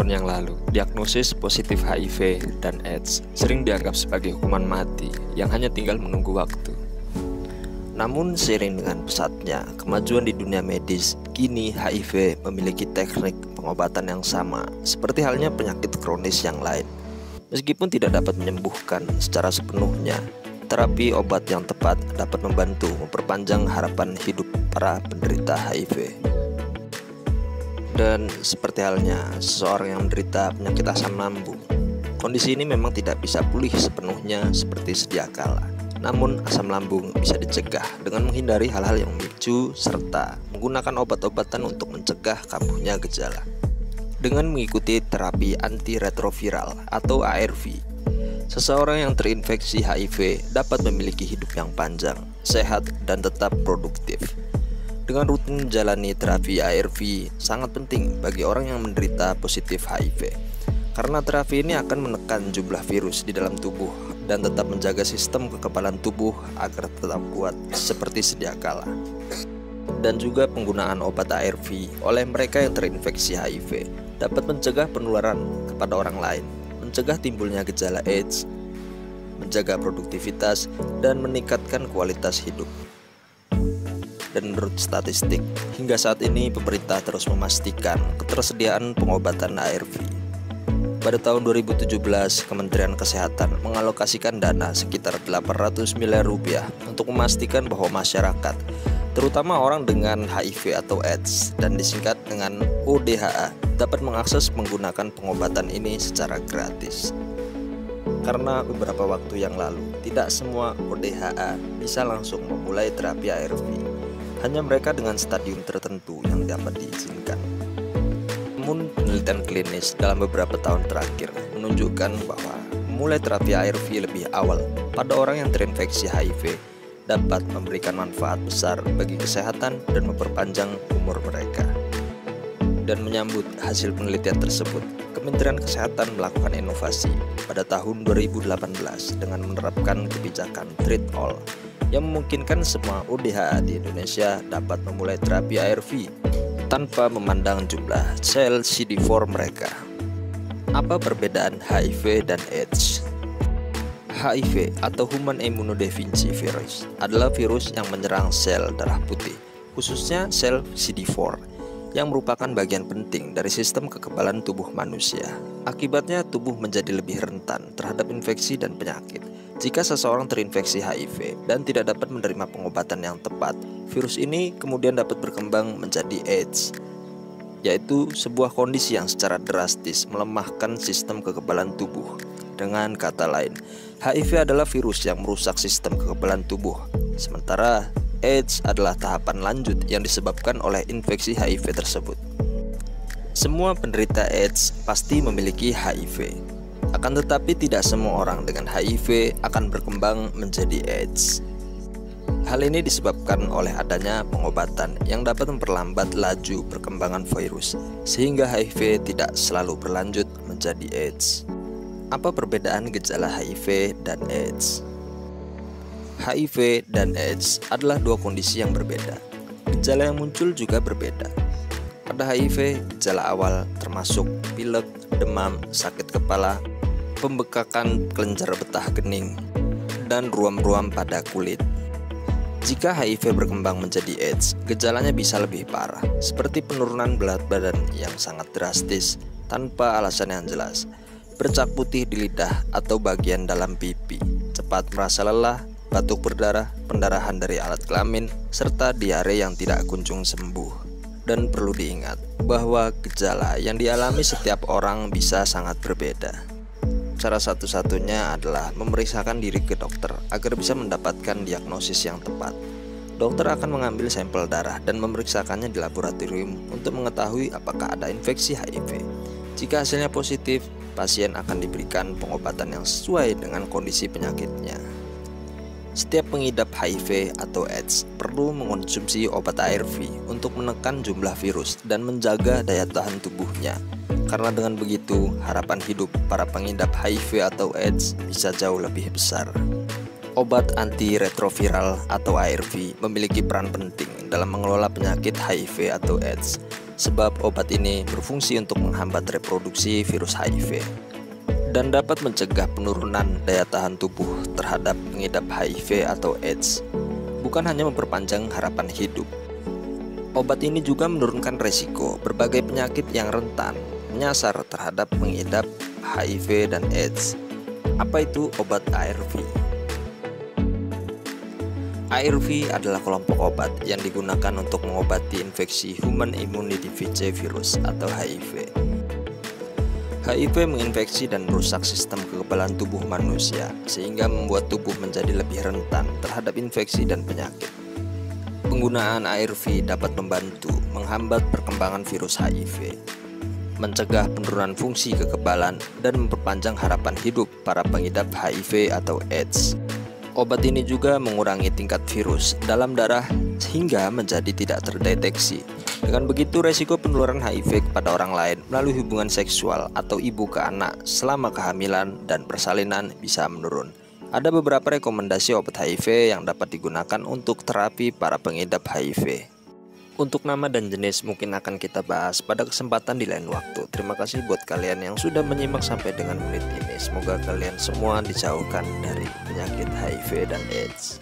tahun yang lalu, diagnosis positif HIV dan AIDS sering dianggap sebagai hukuman mati yang hanya tinggal menunggu waktu. Namun seiring dengan pesatnya kemajuan di dunia medis, kini HIV memiliki teknik pengobatan yang sama seperti halnya penyakit kronis yang lain. Meskipun tidak dapat menyembuhkan secara sepenuhnya, terapi obat yang tepat dapat membantu memperpanjang harapan hidup para penderita HIV. Dan seperti halnya seseorang yang menderita penyakit asam lambung, kondisi ini memang tidak bisa pulih sepenuhnya seperti sedia kala. Namun asam lambung bisa dicegah dengan menghindari hal-hal yang memicu serta menggunakan obat-obatan untuk mencegah kambuhnya gejala. Dengan mengikuti terapi antiretroviral atau ARV, seseorang yang terinfeksi HIV dapat memiliki hidup yang panjang, sehat, dan tetap produktif. Dengan rutin menjalani terapi ARV sangat penting bagi orang yang menderita positif HIV, karena terapi ini akan menekan jumlah virus di dalam tubuh dan tetap menjaga sistem kekebalan tubuh agar tetap kuat seperti sedia kala. Dan juga penggunaan obat ARV oleh mereka yang terinfeksi HIV dapat mencegah penularan kepada orang lain, mencegah timbulnya gejala AIDS, menjaga produktivitas, dan meningkatkan kualitas hidup. Dan menurut statistik, hingga saat ini pemerintah terus memastikan ketersediaan pengobatan ARV. Pada tahun 2017, Kementerian Kesehatan mengalokasikan dana sekitar 800 miliar rupiah untuk memastikan bahwa masyarakat, terutama orang dengan HIV atau AIDS dan disingkat dengan ODHA, dapat mengakses menggunakan pengobatan ini secara gratis. Karena beberapa waktu yang lalu, tidak semua ODHA bisa langsung memulai terapi ARV. Hanya mereka dengan stadium tertentu yang dapat diizinkan. Namun penelitian klinis dalam beberapa tahun terakhir menunjukkan bahwa memulai terapi ARV lebih awal pada orang yang terinfeksi HIV dapat memberikan manfaat besar bagi kesehatan dan memperpanjang umur mereka. Dan menyambut hasil penelitian tersebut, Kementerian Kesehatan melakukan inovasi pada tahun 2018 dengan menerapkan kebijakan Treat All yang memungkinkan semua ODHA di Indonesia dapat memulai terapi ARV tanpa memandang jumlah sel CD4 mereka. Apa perbedaan HIV dan AIDS? HIV atau Human Immunodeficiency Virus adalah virus yang menyerang sel darah putih, khususnya sel CD4, yang merupakan bagian penting dari sistem kekebalan tubuh manusia. Akibatnya tubuh menjadi lebih rentan terhadap infeksi dan penyakit. Jika seseorang terinfeksi HIV dan tidak dapat menerima pengobatan yang tepat, virus ini kemudian dapat berkembang menjadi AIDS, yaitu sebuah kondisi yang secara drastis melemahkan sistem kekebalan tubuh. Dengan kata lain, HIV adalah virus yang merusak sistem kekebalan tubuh, sementara AIDS adalah tahapan lanjut yang disebabkan oleh infeksi HIV tersebut. Semua penderita AIDS pasti memiliki HIV. Akan tetapi tidak semua orang dengan HIV akan berkembang menjadi AIDS. Hal ini disebabkan oleh adanya pengobatan yang dapat memperlambat laju perkembangan virus, sehingga HIV tidak selalu berlanjut menjadi AIDS. Apa perbedaan gejala HIV dan AIDS? HIV dan AIDS adalah dua kondisi yang berbeda. Gejala yang muncul juga berbeda. Pada HIV, gejala awal termasuk pilek, demam, sakit kepala, pembekakan kelenjar getah kening, dan ruam-ruam pada kulit. Jika HIV berkembang menjadi AIDS, gejalanya bisa lebih parah, seperti penurunan berat badan yang sangat drastis tanpa alasan yang jelas, bercak putih di lidah atau bagian dalam pipi, cepat merasa lelah, batuk berdarah, pendarahan dari alat kelamin, serta diare yang tidak kunjung sembuh. Dan perlu diingat bahwa gejala yang dialami setiap orang bisa sangat berbeda. Cara satu-satunya adalah memeriksakan diri ke dokter agar bisa mendapatkan diagnosis yang tepat. Dokter akan mengambil sampel darah dan memeriksakannya di laboratorium untuk mengetahui apakah ada infeksi HIV. Jika hasilnya positif, pasien akan diberikan pengobatan yang sesuai dengan kondisi penyakitnya. Setiap pengidap HIV atau AIDS perlu mengonsumsi obat ARV untuk menekan jumlah virus dan menjaga daya tahan tubuhnya. Karena dengan begitu, harapan hidup para pengidap HIV atau AIDS bisa jauh lebih besar. Obat antiretroviral atau ARV memiliki peran penting dalam mengelola penyakit HIV atau AIDS. sebab obat ini berfungsi untuk menghambat reproduksi virus HIV dan dapat mencegah penurunan daya tahan tubuh terhadap pengidap HIV atau AIDS. Bukan hanya memperpanjang harapan hidup, obat ini juga menurunkan resiko berbagai penyakit yang rentan menyasar terhadap pengidap HIV dan AIDS. Apa itu obat ARV? ARV adalah kelompok obat yang digunakan untuk mengobati infeksi Human Immunodeficiency Virus atau HIV. HIV menginfeksi dan merusak sistem kekebalan tubuh manusia sehingga membuat tubuh menjadi lebih rentan terhadap infeksi dan penyakit. Penggunaan ARV dapat membantu menghambat perkembangan virus HIV, mencegah penurunan fungsi kekebalan, dan memperpanjang harapan hidup para pengidap HIV atau AIDS. Obat ini juga mengurangi tingkat virus dalam darah sehingga menjadi tidak terdeteksi. Dengan begitu, resiko penularan HIV kepada orang lain melalui hubungan seksual atau ibu ke anak selama kehamilan dan persalinan bisa menurun. Ada beberapa rekomendasi obat HIV yang dapat digunakan untuk terapi para pengidap HIV. Untuk nama dan jenis mungkin akan kita bahas pada kesempatan di lain waktu. Terima kasih buat kalian yang sudah menyimak sampai dengan menit ini. Semoga kalian semua dijauhkan dari penyakit HIV dan AIDS.